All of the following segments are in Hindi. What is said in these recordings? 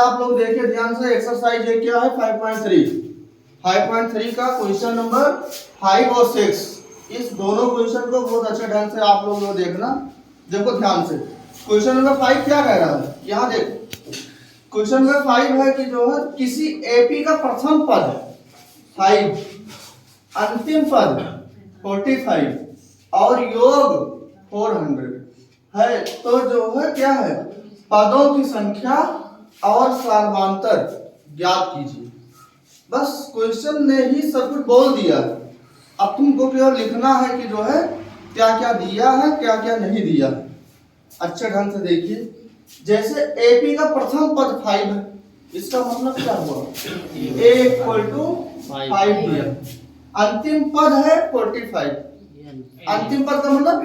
आप लोग देखिए ध्यान से, एक्सरसाइज ये क्या है 5.3 का क्वेश्चन नंबर 5 और 6। इस दोनों क्वेश्चन को बहुत अच्छे ढंग से आप लोग देखना। देखो ध्यान से, क्वेश्चन नंबर 5 क्या कह रहा है, यहाँ देखो क्वेश्चन नंबर 5 है कि जो है किसी एपी का प्रथम पद 5, अंतिम पद 45 और योग 400 है, तो जो है क्या है, पदों की संख्या और सार्वधातुक ज्ञात कीजिए। बस क्वेश्चन ने ही सब कुछ बोल दिया। अब तुमको केवल लिखना है कि जो है क्या क्या दिया है, क्या क्या नहीं दिया है। अच्छे ढंग से देखिए, जैसे एपी का प्रथम पद 5 है, इसका मतलब क्या हुआ, a इक्वल टू 5 दिया। अंतिम पद है 45, अंतिम पद का मतलब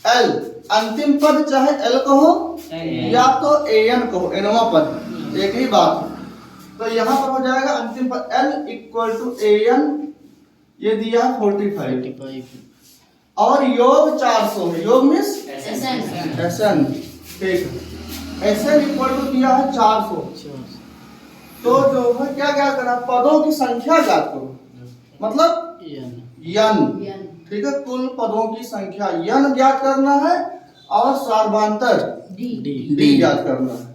एल, अंतिम पद चाहे एल कहो या तो एन कहो, एनवा पद एक ही बात है। तो यहाँ पर हो जाएगा अंतिम पद एल इक्वल टू एन, ये दिया है 45 और योग 400 है, योग मीन्स एसएन, ठीक है, एसएन इक्वल टू दिया है 400। तो जो है क्या क्या करना, पदों की संख्या ज्ञात करो, मतलब यन, ठीक है, कुल पदों की संख्या यन ज्ञात करना है और सार्वधातुक डी ज्ञात करना है।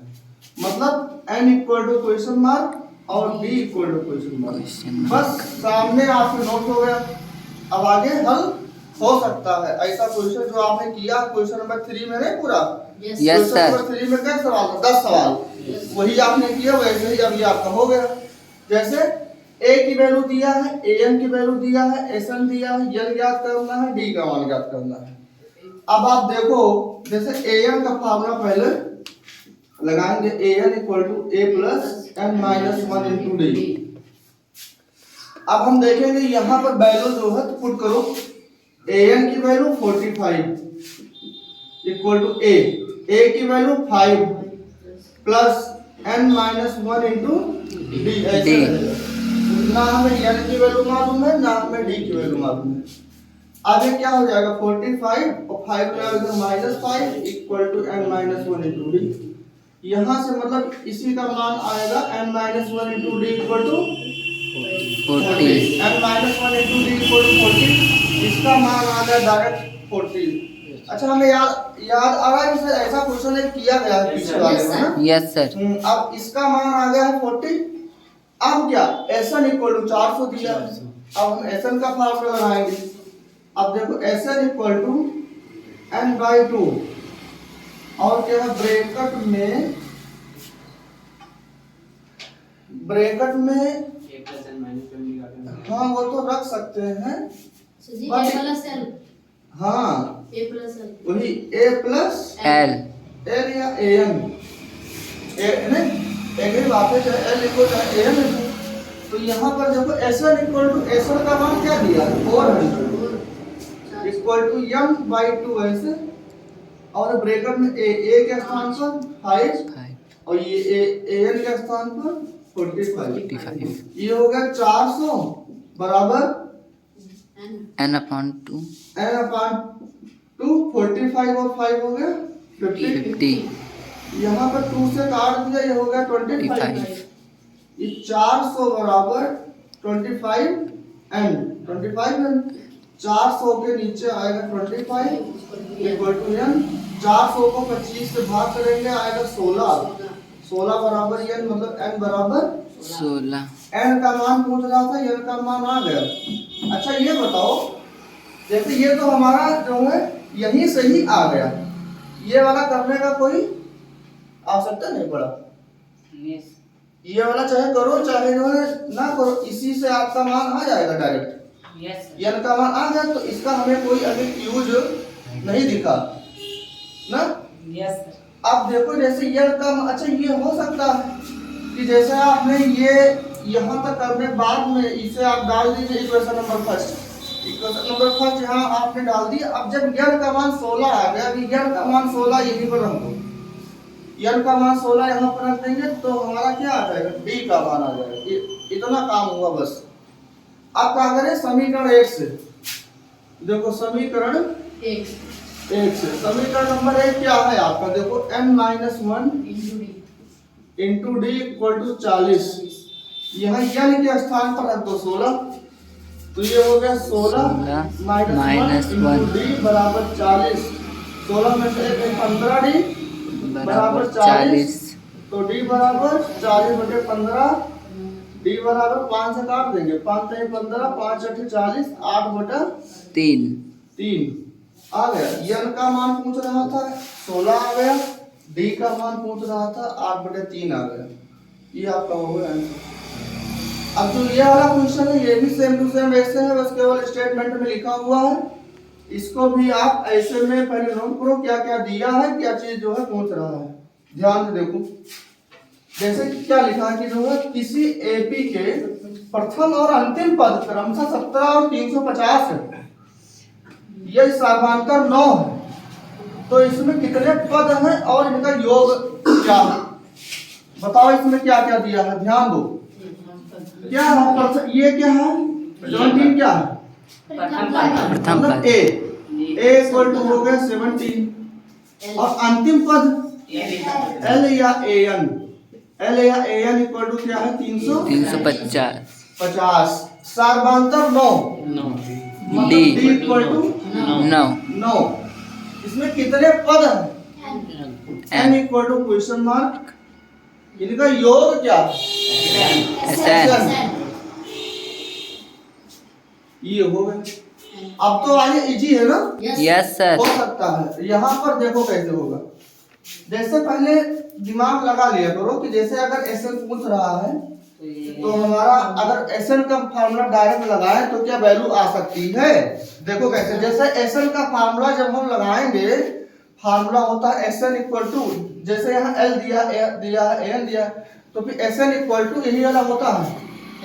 मतलब n equal to question mark और d equal to question mark. बस सामने आपके नोट हो गया। अब आगे हल हो सकता है ऐसा क्वेश्चन जो आपने किया क्वेश्चन नंबर 3 में, नहीं पूरा क्वेश्चन नंबर 3 में क्या सवाल था, 10 सवाल, वही आपने किया, वैसे ही अब ये आपका हो गया। जैसे a की वैल्यू दिया है, an की वैल्यू दिया है, sn दिया है, n ज्ञात करना है, d का मान ज्ञात करना है। अब आप देखो, जैसे an का फार्मूला पहले लगाएंगे, an equal to a plus n minus 1 into d. अब हम देखेंगे यहाँ पर वैल्यू जो है तो पुट करो, an की वैल्यू 45 इक्वल टू a की value 5 plus n minus 1 into D. ऐसे ना हमें n की वैल्यू मालूम है, ना हमें d की वैल्यू मालूम है। आगे क्या हो जाएगा, 45 और 5 लगाएगा minus 5 equal to n minus 1 into d. यहाँ से मतलब इसी का मान आएगा n minus 1 into d equal to 40, n minus 1 into d equal to 40, इसका मान आ गया डायरेक्ट 40। अच्छा, हमें याद आ रहा है, ऐसा क्वेश्चन एक किया गया है पीछे वाले में ना। Yes sir. अब इसका मान आ गया है 40। अब क्या, एसएन इक्वल टू 400 दिया, अब हम एसएन का फार्मूला लगाएंगे। अब देखो एसएन इक्वल टू n/2 और क्या है ब्रैकेट में हाँ वो तो रख सकते हैं, हाँ वही a प्लस एल या an, एक ही बात है, चाहे एल इक्वल चाहे एन। तो यहाँ पर देखो एसएन इक्वल टू, एसएन का मान क्या दिया है 400 इक्वल टू m/2 ऐसे, और ब्रैकेट में a के स्थान पर 5 और ये an के स्थान पर 45। ये हो गया 400 बराबर n/2 45 और 5 हो गया 50। यहाँ पर 2 से काट दिया, ये हो गया 25। ये 400 बराबर 25 n 400 के नीचे आएगा 25 इक्वल टू n। 400 को 25 से भाग करेंगे आएगा 16 बराबर n, मतलब n बराबर 16। n का मान पूछ रहा था, n का मान आ गया। अच्छा ये बताओ, जैसे ये तो हमारा जो है यहीं से ही आ गया, ये वाला करने का कोई आवश्यकता नहीं पड़ा। ये वाला चाहे करो चाहे जो है ना करो, इसी से आपका मान आ जाएगा डायरेक्ट। n का मान आ गया, तो इसका हमें कोई अभी यूज नहीं दिखा ना। अब देखो जैसे n का, अच्छा ये हो सकता है कि जैसे आपने ये यहाँ तक करने बाद में इसे आप डाल दीजिए इक्वेशन नंबर फर्स्ट यहाँ आपने डाल दिया। अब जब n का मान 16 आ गया, अभी n का मान 16 यहीं पर रख दो, n का मान 16 यहाँ पर रख देंगे तो हमारा क्या आ जाएगा, d का मान आ जाएगा। इतना काम हुआ बस। अब क्या करें, समीकरण 1 से देखो, समीकरण 1 1 से। समीकरण नंबर 1 क्या है आपका, देखो n-1 into d equal to 40। यहाँ n के स्थान पर रख दो 16, तो ये हो गया 16 माइनस 1 इंटू डी बराबर 40। 16 में से 15 डी बराबर 40, तो डी बराबर 40/15, डी बराबर 5 से काट देंगे, 5 3 15, 5 8 40, 8/3 आ गया। n का मान पूछ रहा था 16 आ गया, डी का मान पूछ रहा था 8/3 आ गया। ये आपका हो गया आंसर। अब जो ये वाला क्वेश्चन है ये भी सेम टू सेम ऐसे है, बस केवल स्टेटमेंट में लिखा हुआ है। इसको भी आप ऐसे में पहले नोट करो क्या क्या दिया है, क्या चीज जो है पूछ रहा है। ध्यान से देखो, जैसे कि क्या लिखा है कि जो है किसी एपी के प्रथम और अंतिम पद क्रमशः 17 और 350 है, यह सामांतर 9 है, तो इसमें कितने पद हैं और इनका योग क्या है, बताओ। इसमें क्या क्या दिया है, ध्यान दो। क्या है ये क्या है, 17 क्या है, मतलब ए इक्वल टू हो गया 17, और अंतिम पद एल या ए एन इक्वल टू क्या है 350। सार्वधातुक 9 डी इक्वल टू 9। इसमें कितने पद हैं, n equal to question mark, इनका योग क्या है, ये हो गया। अब तो आगे इजी है ना, यस सर। हो सकता है। यहाँ पर देखो कैसे होगा, जैसे पहले दिमाग लगा लिया करो कि जैसे अगर एसएन पूछ रहा है तो हमारा अगर एसएन का फार्मूला डायरेक्ट लगाएं तो क्या वैल्यू आ सकती है। देखो कैसे, जैसे एसएन का फार्मूला जब हम लगाएंगे, फार्मूला होता है एसएन इक्वल टू, जैसे यहाँ एल दिया एन दिया, तो फिर एसएन इक्वल टू यही वाला होता है,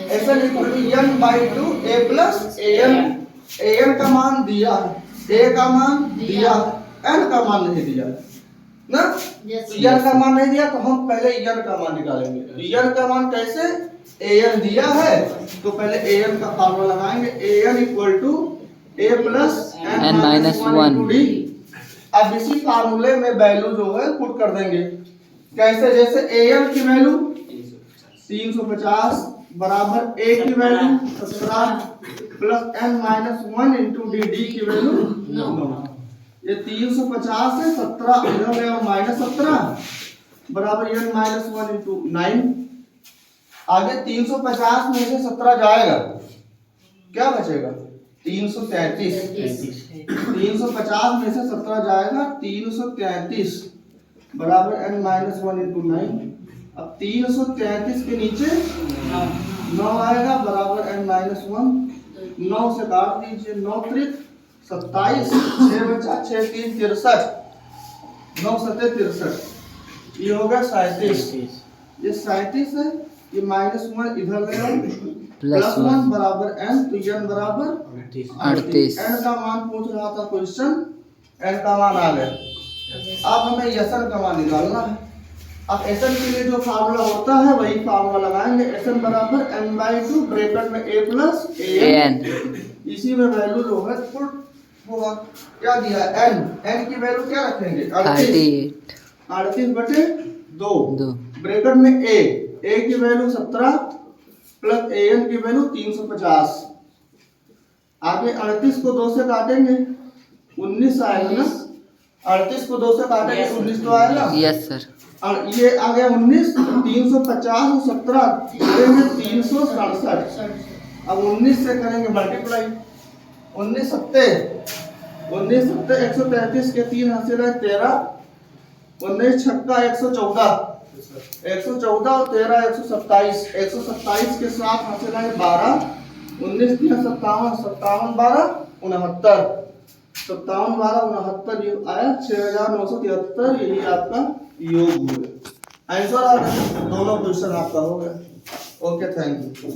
S n equal to n/2 a plus an का मान दिया, a का मान दिया, n का मान नहीं दिया ना, n का मान नहीं दिया तो हम पहले n का मान निकालेंगे। तो n का मान कैसे, an दिया है तो पहले an का फार्मूला लगाएंगे, an equal to a plus n-1 अब इसी फार्मूले में वैल्यू जो है पुट कर देंगे। कैसे, जैसे an की वैल्यू 350 बराबर a की value 17 plus n-1 into D की वैल्यू 9। ये 350 से 17 इधर गया -17 बराबर n-1 इंटू 9। आगे 350 में से 17 जाएगा, क्या बचेगा 333। 350 में से 17 जाएगा 333 बराबर n-1 इंटू 9। अब 333 के नीचे 9 आएगा बराबर n-1, 9 से काट दीजिए, 9 त्रिक 27, 6 बचा 6 3 63, 9 7 63, ये हो गया 37। ये 37 है, ये -1 इधर गया +1 बराबर n, तो n बराबर 38। n का मान पूछ रहा था क्वेश्चन, n का मान आ गया। अब हमें Sn का मान निकालना है। अब Sn के लिए जो फार्मूला होता है वही फार्मूला लगाएंगे, Sn बराबर n/2 ब्रैकेट में a प्लस an, इसी में वैल्यू जो है पुट होगा। क्या दिया n की वैल्यू क्या रखेंगे 38/2 ब्रैकेट में a की वैल्यू 17 प्लस an की वैल्यू 350। आगे 38 को 2 से काटेंगे 19 आएगा ना, 38 को 2 से काटेंगे 19 तो आएगा, यस सर। और ये आ गया 19, 350 और 17 करेंगे 367। अब 19 से करेंगे मल्टीप्लाई, 19 सत्ते 133 के 3 हासिल है 13, 19 छक्का 114, 114 और 13 127, 127 के साथ हासिल है 12, 19 3 57, 57 12 69, 57 12 69, ये आया 6973। यही आपका योग हो गया, आंसर आ गया। दोनों क्वेश्चन आपका हो गया। Okay, thank you.